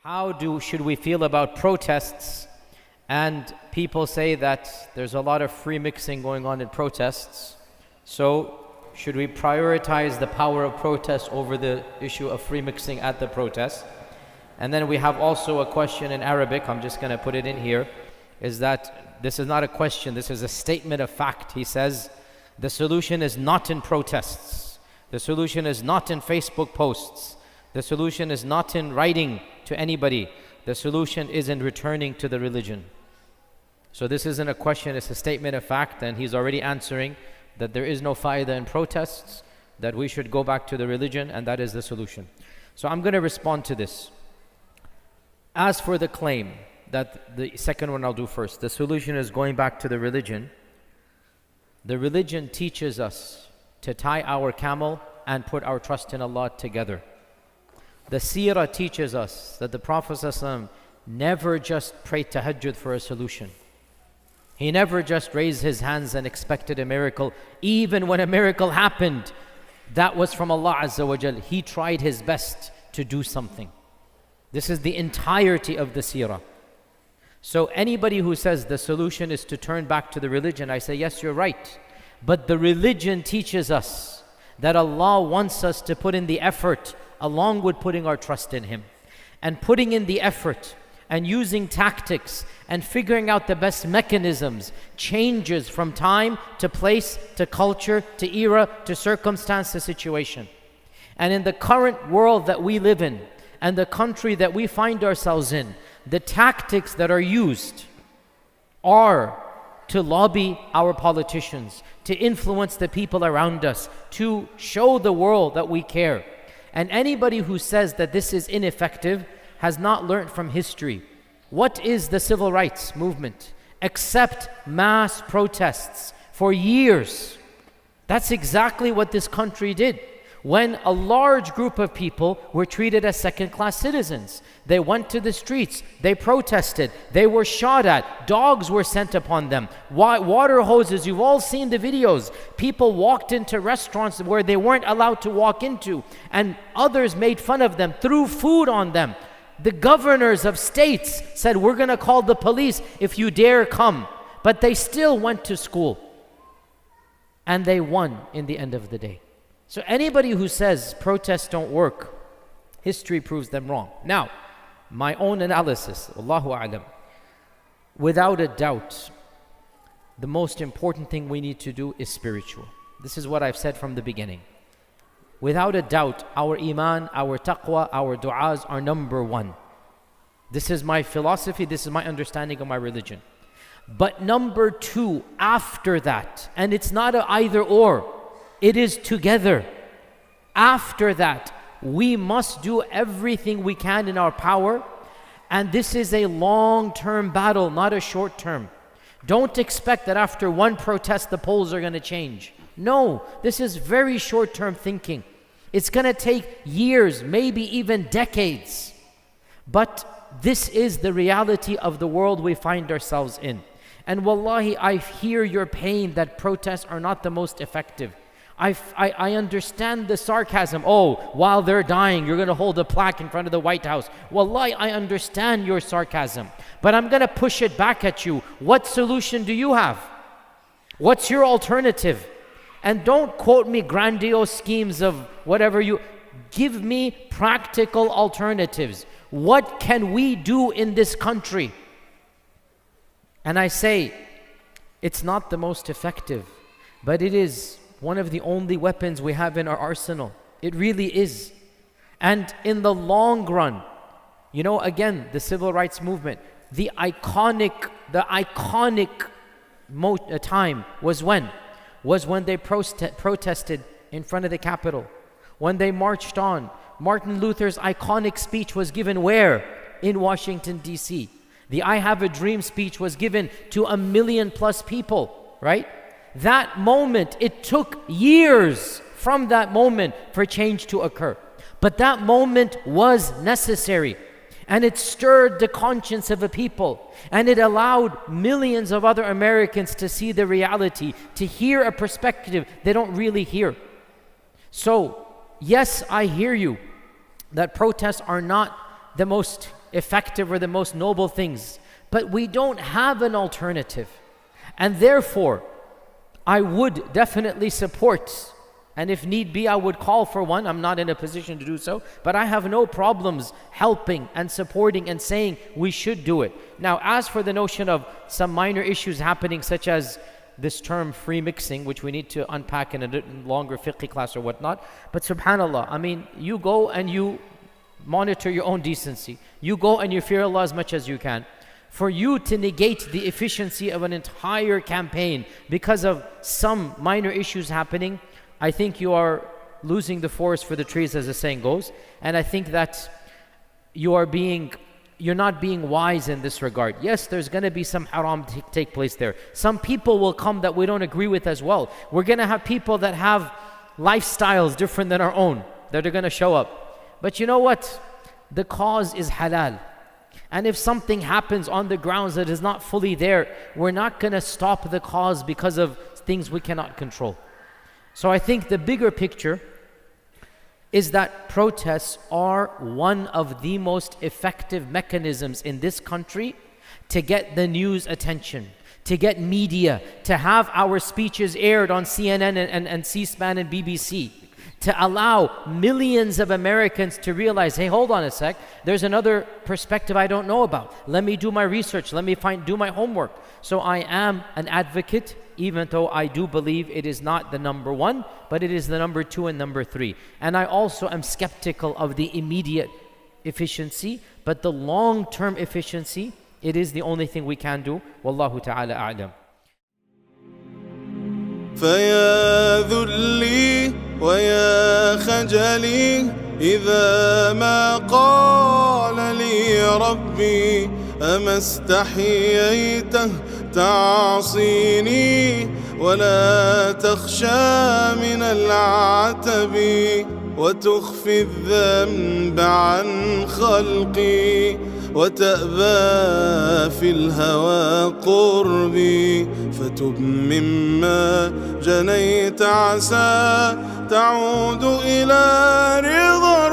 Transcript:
Should we feel about protests? And people say that there's a lot of free mixing going on in protests. So should we prioritize the power of protest over the issue of free mixing at the protest? And then we have also a question in Arabic, I'm just going to put it in here, is that this is not a question, this is a statement of fact. He says, the solution is not in protests. The solution is not in Facebook posts. The solution is not in writing to anybody. The solution is in returning to the religion. So this isn't a question, it's a statement of fact, and he's already answering that there is no faidah in protests, that we should go back to the religion, and that is the solution. So I'm going to respond to this. As for the claim, that the second one I'll do first, the solution is going back to the religion teaches us to tie our camel and put our trust in Allah together. The seerah teaches us that the Prophet ﷺ never just prayed tahajjud for a solution. He never just raised his hands and expected a miracle. Even when a miracle happened, that was from Allah Azza wa Jal. He tried his best to do something. This is the entirety of the seerah. So anybody who says the solution is to turn back to the religion, I say, yes, you're right. But the religion teaches us that Allah wants us to put in the effort along with putting our trust in Him. And putting in the effort and using tactics and figuring out the best mechanisms changes from time to place to culture to era to circumstance to situation. And in the current world that we live in and the country that we find ourselves in, the tactics that are used are to lobby our politicians, to influence the people around us, to show the world that we care. And anybody who says that this is ineffective has not learned from history. What is the civil rights movement? Except mass protests for years. That's exactly what this country did. When a large group of people were treated as second-class citizens, they went to the streets, they protested, they were shot at, dogs were sent upon them, water hoses, you've all seen the videos. People walked into restaurants where they weren't allowed to walk into, and others made fun of them, threw food on them. The governors of states said, we're going to call the police if you dare come. But they still went to school. And they won in the end of the day. So anybody who says protests don't work, history proves them wrong. Now, my own analysis, Allahu A'lam, without a doubt, the most important thing we need to do is spiritual. This is what I've said from the beginning. Without a doubt, our iman, our taqwa, our du'as are number one. This is my philosophy, this is my understanding of my religion. But number two, after that, and it's not an either or, it is together. After that, we must do everything we can in our power, and this is a long-term battle, not a short-term. Don't expect that after one protest the polls are going to change. No, this is very short-term thinking. It's going to take years, maybe even decades. But this is the reality of the world we find ourselves in. And wallahi, I hear your pain that protests are not the most effective. I understand the sarcasm. Oh, while they're dying, you're going to hold a plaque in front of the White House. Wallahi, I understand your sarcasm. But I'm going to push it back at you. What solution do you have? What's your alternative? And don't quote me grandiose schemes of whatever you... Give me practical alternatives. What can we do in this country? And I say, it's not the most effective, but it is one of the only weapons we have in our arsenal. It really is. And in the long run, you know, again, the civil rights movement, the iconic time was when? Was when they protested in front of the Capitol. When they marched on. Martin Luther's iconic speech was given where? In Washington, D.C. The I Have a Dream speech was given to 1 million+ people, right? That moment, it took years from that moment for change to occur. But that moment was necessary. And it stirred the conscience of a people. And it allowed millions of other Americans to see the reality, to hear a perspective they don't really hear. So, yes, I hear you that protests are not the most effective or the most noble things, but we don't have an alternative. And therefore, I would definitely support, and if need be, I would call for one. I'm not in a position to do so, but I have no problems helping and supporting and saying we should do it. Now, as for the notion of some minor issues happening, such as this term free mixing, which we need to unpack in a longer fiqh class or whatnot, but subhanAllah, I mean, you go and you monitor your own decency. You go and you fear Allah as much as you can. For you to negate the efficiency of an entire campaign because of some minor issues happening, I think you are losing the forest for the trees, as the saying goes. And I think that you're not being wise in this regard. Yes, there's going to be some haram take place there. Some people will come that we don't agree with as well. We're going to have people that have lifestyles different than our own that are going to show up. But you know what? The cause is halal. And if something happens on the grounds that is not fully there, we're not going to stop the cause because of things we cannot control. So I think the bigger picture is that protests are one of the most effective mechanisms in this country to get the news attention, to get media, to have our speeches aired on CNN and C-SPAN and BBC, to allow millions of Americans to realize, hey, hold on a sec, there's another perspective I don't know about. Let me do my research, let me do my homework. So I am an advocate, even though I do believe it is not the number one, but it is the number two and number three. And I also am skeptical of the immediate efficiency, but the long-term efficiency, it is the only thing we can do. Wallahu ta'ala a'lam. فيا ذلي ويا خجلي إذا ما قال لي ربي أما استحييته تعصيني ولا تخشى من العتب وتخفي الذنب عن خلقي وتأبى في الهوى قربي فتب مما جنيت عسى تعود إلى رضا